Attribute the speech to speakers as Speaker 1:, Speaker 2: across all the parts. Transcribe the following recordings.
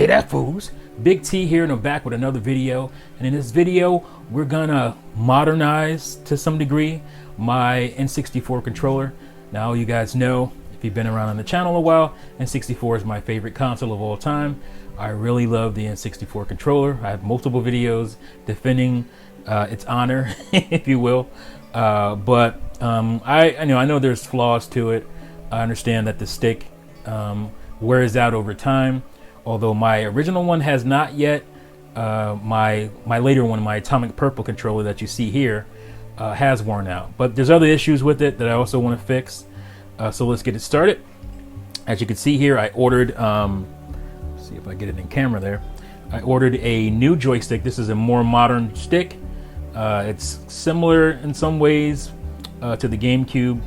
Speaker 1: Hear that, fools? Big T here, and I'm back with another video. And in this video, we're gonna modernize to some degree my N64 controller. Now, you guys know, if you've been around on the channel a while, N64 is my favorite console of all time. I really love the N64 controller. I have multiple videos defending its honor, if you will. But I know there's flaws to it. I understand that the stick wears out over time. Although my original one has not yet, my later one, my atomic purple controller that you see here, has worn out. But there's other issues with it that I also want to fix. So let's get it started. As you can see here, I ordered, let's see if I get it in camera there. I ordered a new joystick. This is a more modern stick. It's similar in some ways to the GameCube.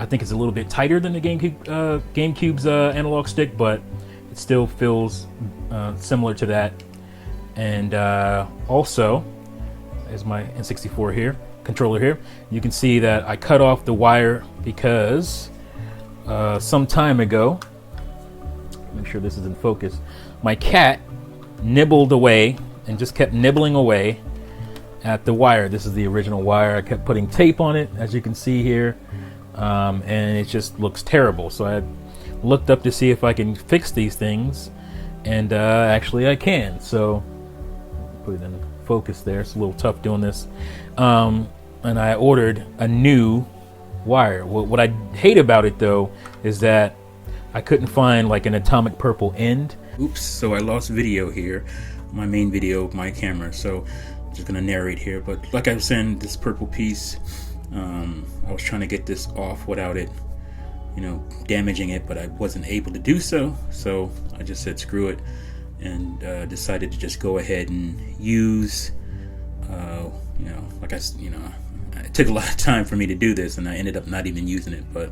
Speaker 1: I think it's a little bit tighter than the GameCube's analog stick, but it still feels similar to that. And also, there's my N64 here, controller here. You can see that I cut off the wire because some time ago, make sure this is in focus, my cat nibbled away and just kept nibbling away at the wire. This is the original wire. I kept putting tape on it, as you can see here, and it just looks terrible. So I looked up to see if I can fix these things, and actually I can. So put it in focus there. It's a little tough doing this. And I ordered a new wire. What I hate about it though is that I couldn't find like an atomic purple end. Oops, so I lost video here, my main video of my camera. So I'm just gonna narrate here. But like I was saying, this purple piece, I was trying to get this off without it, damaging it, but I wasn't able to do so. So I just said screw it, and decided to just go ahead and use, it took a lot of time for me to do this, and I ended up not even using it. But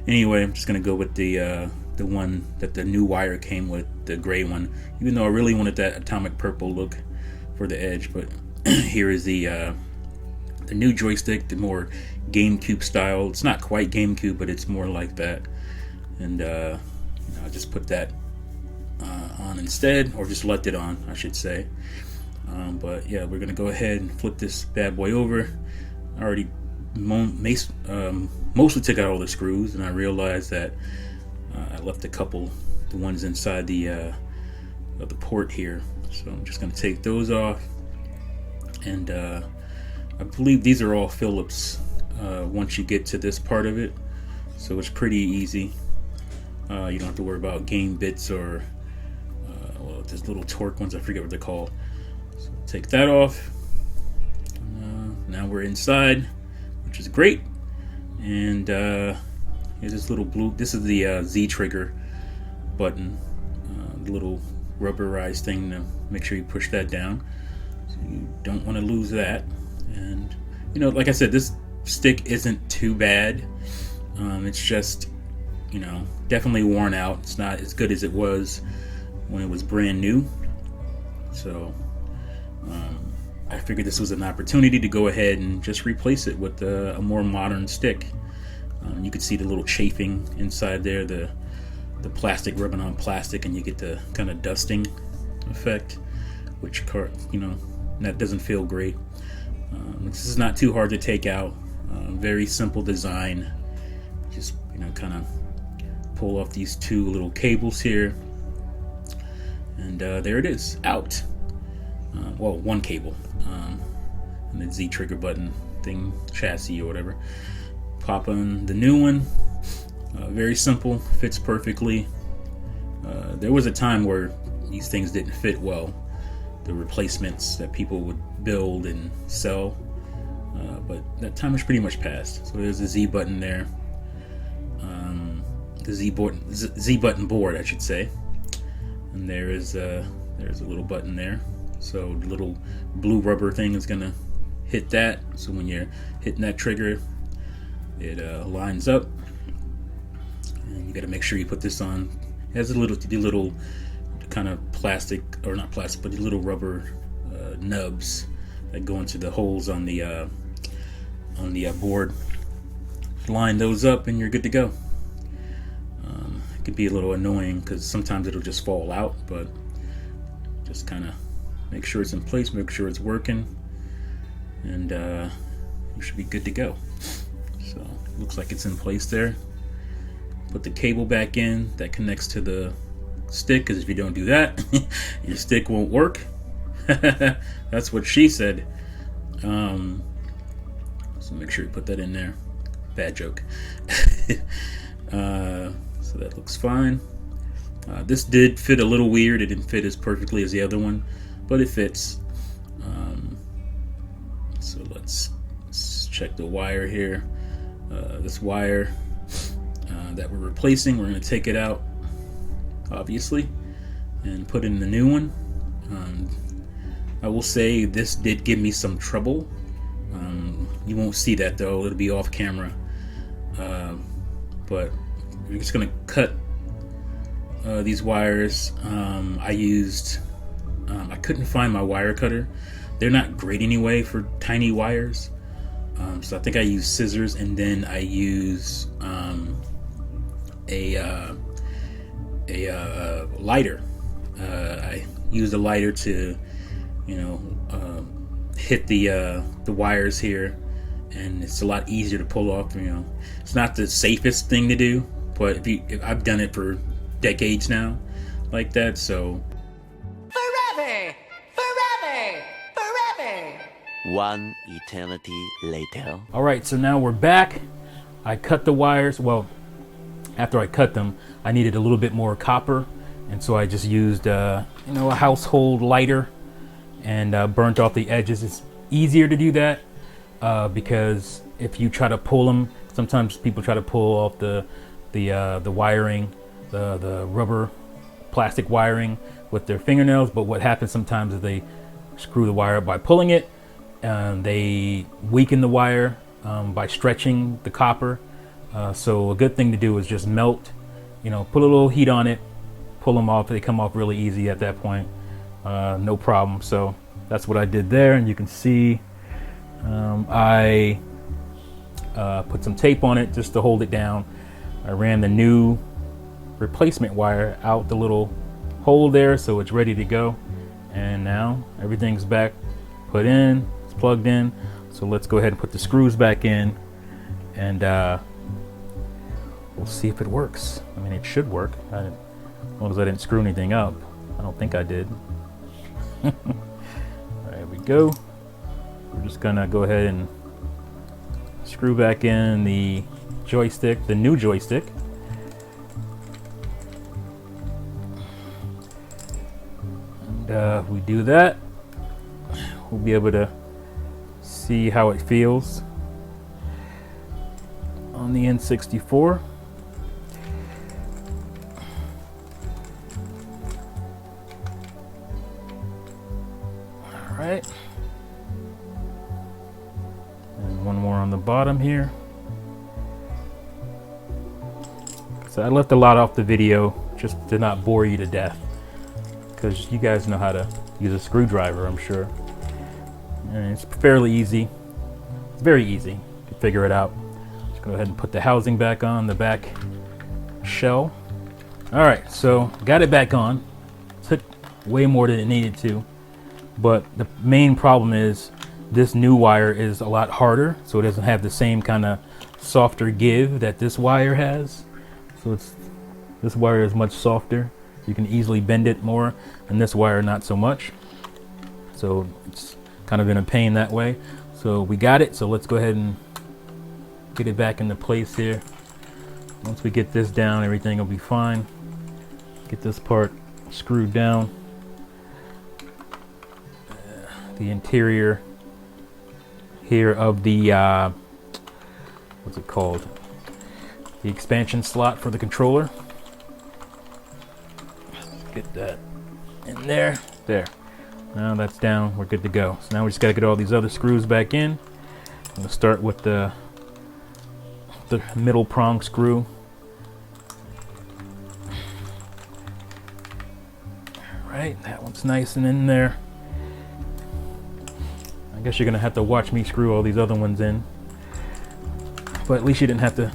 Speaker 1: anyway, I'm just gonna go with the one that the new wire came with, the gray one. Even though I really wanted that atomic purple look for the edge, but here is the new joystick, the more GameCube style. It's not quite GameCube, but it's more like that. And I just put that on instead, or just left it on, I should say. But yeah, we're gonna go ahead and flip this bad boy over. I already mostly took out all the screws, and I realized that I left a couple, the ones inside the of the port here. So I'm just gonna take those off, and I believe these are all Phillips once you get to this part of it, so it's pretty easy. You don't have to worry about game bits or there's little torque ones, I forget what they're called. So take that off. Now we're inside, which is great. And here's this little blue, this is the Z trigger button, the little rubberized thing to make sure you push that down, so you don't want to lose that. And like I said, this stick isn't too bad. It's just definitely worn out. It's not as good as it was when it was brand new. So I figured this was an opportunity to go ahead and just replace it with a more modern stick. You can see the little chafing inside there, the plastic rubbing on plastic, and you get the kind of dusting effect, which that doesn't feel great. This is not too hard to take out. Very simple design. Just kind of pull off these two little cables here, and there it is, out. Well, one cable, and the Z trigger button thing, chassis or whatever. Pop on the new one. Very simple, fits perfectly. There was a time where these things didn't fit well, the replacements that people would build and sell, but that time is pretty much past. So there's the Z button there, the Z button board, I should say, and there's a little button there. So the little blue rubber thing is gonna hit that. So when you're hitting that trigger, it lines up, and you got to make sure you put this on. It has the little kind of plastic, or not plastic, but the little rubber nubs that go into the holes on the board. Line those up, and you're good to go. It could be a little annoying because sometimes it'll just fall out, but Just kind of make sure it's in place, make sure it's working, and you should be good to go. So looks like it's in place there. Put the cable back in that connects to the stick, because if you don't do that, your stick won't work. That's what she said. So make sure you put that in there. Bad joke. So that looks fine. This did fit a little weird. It didn't fit as perfectly as the other one, but it fits. So let's check the wire here. This wire that we're replacing, we're going to take it out, obviously, and put in the new one. I will say this did give me some trouble. You won't see that though, it'll be off camera. But we're just going to cut these wires. I couldn't find my wire cutter. They're not great anyway for tiny wires. So I think I use scissors, and then I use a lighter. I used a lighter to, hit the wires here, and it's a lot easier to pull off. It's not the safest thing to do, but if I've done it for decades now, like that. So
Speaker 2: forever.
Speaker 3: One eternity later.
Speaker 1: all right, so now we're back. I cut the wires. Well, after I cut them, I needed a little bit more copper, and so I just used a household lighter and burnt off the edges. It's easier to do that because if you try to pull them, sometimes people try to pull off the wiring, the rubber plastic wiring with their fingernails, but what happens sometimes is they screw the wire up by pulling it, and they weaken the wire by stretching the copper. So a good thing to do is just melt, put a little heat on it, pull them off. They come off really easy at that point, no problem. So that's what I did there, and you can see I put some tape on it just to hold it down. I ran the new replacement wire out the little hole there, so it's ready to go. And now everything's back put in, it's plugged in. So let's go ahead and put the screws back in, and we'll see if it works. I mean, it should work. As long as I didn't screw anything up. I don't think I did. There we go. We're just gonna go ahead and screw back in the joystick, the new joystick. And we do that, we'll be able to see how it feels on the N64. All right, and one more on the bottom here. So I left a lot off the video just to not bore you to death, because you guys know how to use a screwdriver, I'm sure. And it's fairly easy. It's very easy to figure it out. Just go ahead and put the housing back on the back shell. All right, so got it back on. Took way more than it needed to, but the main problem is this new wire is a lot harder, so it doesn't have the same kind of softer give that this wire has. So this wire is much softer. You can easily bend it more, and this wire not so much. So it's kind of in a pain that way. So we got it, so let's go ahead and get it back into place here. Once we get this down, everything will be fine. Get this part screwed down. The interior here of the what's it called? The expansion slot for the controller. Get that in there. There. Now that's down. We're good to go. So now we just got to get all these other screws back in. I'm going to start with the middle prong screw. All right, that one's nice and in there. I guess you're going to have to watch me screw all these other ones in, but at least you didn't have to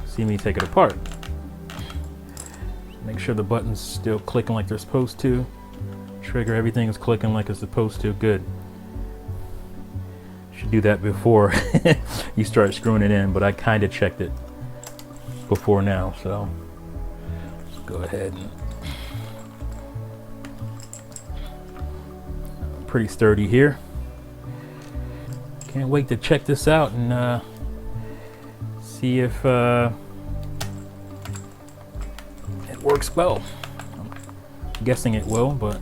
Speaker 1: see me take it apart. Make sure the buttons still clicking like they're supposed to. Trigger, everything is clicking like it's supposed to. Good. Should do that before you start screwing it in, but I kind of checked it before now, so let's go ahead and pretty sturdy here. Can't wait to check this out and see if it works well. I'm guessing it will, but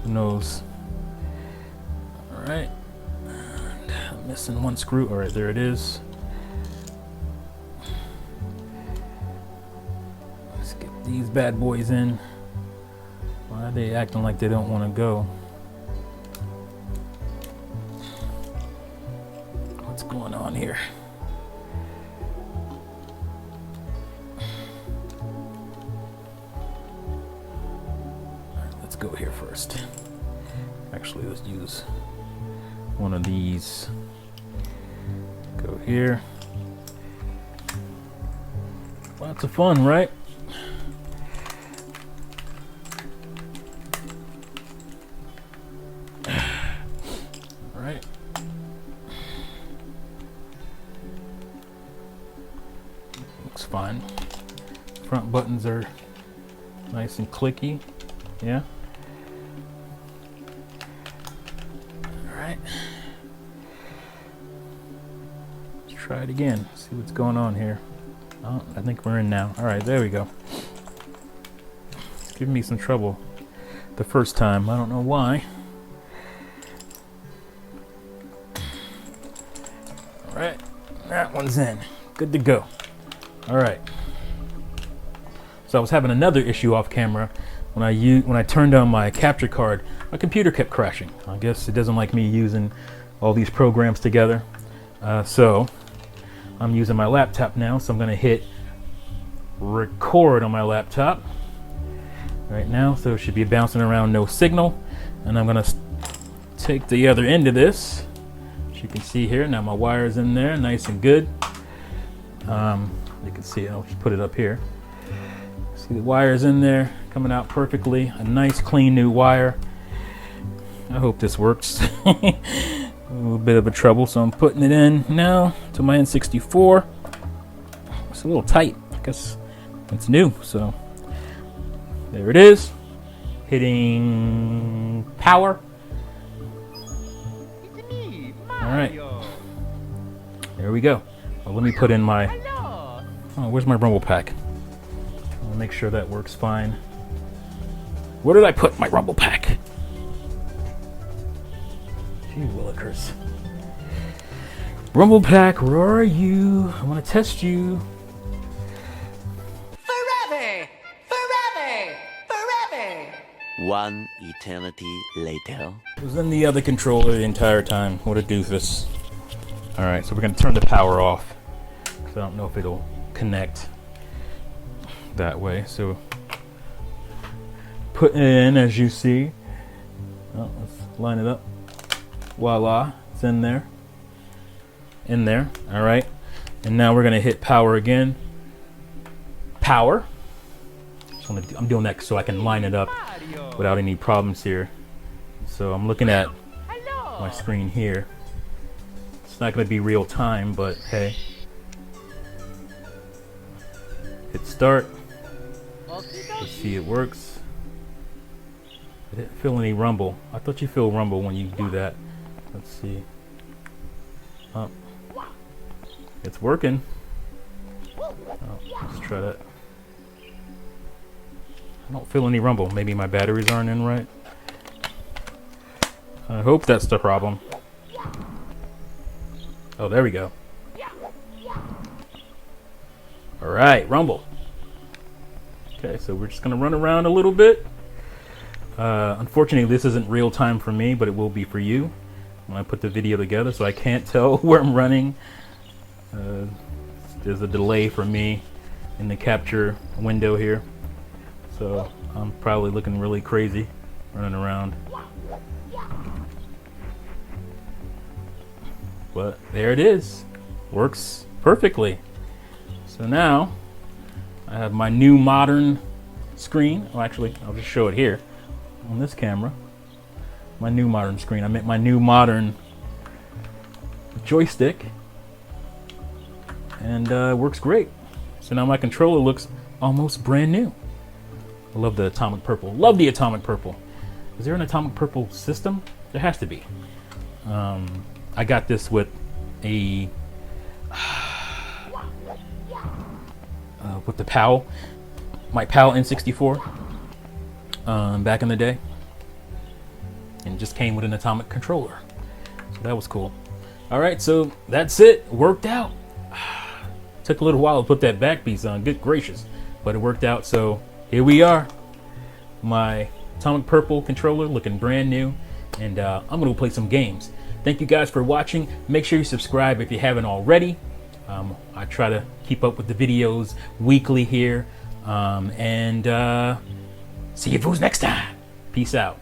Speaker 1: who knows. All right, I'm missing one screw. All right, there it is. Let's get these bad boys in. Why are they acting like they don't want to go? What's going on here? Let's go here first. Actually, let's use one of these. Go here. Lots of fun, right? All right. Looks fine. Front buttons are nice and clicky. Yeah. All right. Let's try it again. See what's going on here. Oh, I think we're in now. All right, there we go. It's giving me some trouble the first time. I don't know why. All right, that one's in. Good to go. All right. So I was having another issue off camera. When I turned on my capture card, my computer kept crashing. I guess it doesn't like me using all these programs together. So I'm using my laptop now, so I'm going to hit record on my laptop right now. So it should be bouncing around, no signal. And I'm going to take the other end of this. As you can see here, now my wire's in there, nice and good. You can see it. I'll just put it up here. See the wire's in there, coming out perfectly. A nice, clean new wire. I hope this works. A little bit of a trouble, so I'm putting it in now to my N64. It's a little tight, I guess it's new, so there it is. Hitting power.
Speaker 2: It's me,
Speaker 1: All right,
Speaker 2: Mario.
Speaker 1: there we go. Well, let me put in my,
Speaker 2: Hello.
Speaker 1: oh, where's my rumble pack? I'll make sure that works fine. Where did I put my rumble pack? Gee willikers. Rumble pack, where are you? I want to test you.
Speaker 2: Forever. Forever. Forever.
Speaker 3: One eternity later.
Speaker 1: It was in the other controller the entire time. What a doofus. Alright, so we're going to turn the power off, because I don't know if it'll connect that way. So put it in, as you see. Oh, let's line it up. Voila, it's in there. In there. Alright. And now we're going to hit power again. Power. So I'm doing that so I can line it up
Speaker 2: Mario.
Speaker 1: without any problems here. So I'm looking at
Speaker 2: Hello.
Speaker 1: my screen here. It's not going to be real time, but hey. Hit start. Let's see it works. I didn't feel any rumble. I thought you feel rumble when you do that. Let's see. Oh. It's working. Oh, let's try that. I don't feel any rumble. Maybe my batteries aren't in right. I hope that's the problem. Oh, there we go. All right, rumble. Okay, so we're just gonna run around a little bit. Unfortunately, this isn't real time for me, but it will be for you when I put the video together, so I can't tell where I'm running. There's a delay for me in the capture window here, so I'm probably looking really crazy running around. But there it is. Works perfectly. So now I have my new modern screen. Well, actually, I'll just show it here. on this camera. My new modern screen. I meant my new modern joystick. And works great. So now my controller looks almost brand new. I love the atomic purple. Love the atomic purple. Is there an atomic purple system? There has to be. I got this with a with the PAL, my PAL N64 back in the day, and it just came with an atomic controller. So that was cool. All right, so that's it. Worked out. Took a little while to put that back piece on. Good gracious, but it worked out. So here we are. My atomic purple controller looking brand new, and I'm gonna play some games. Thank you guys for watching. Make sure you subscribe if you haven't already. I try to keep up with the videos weekly here, and see you fools next time. Peace out.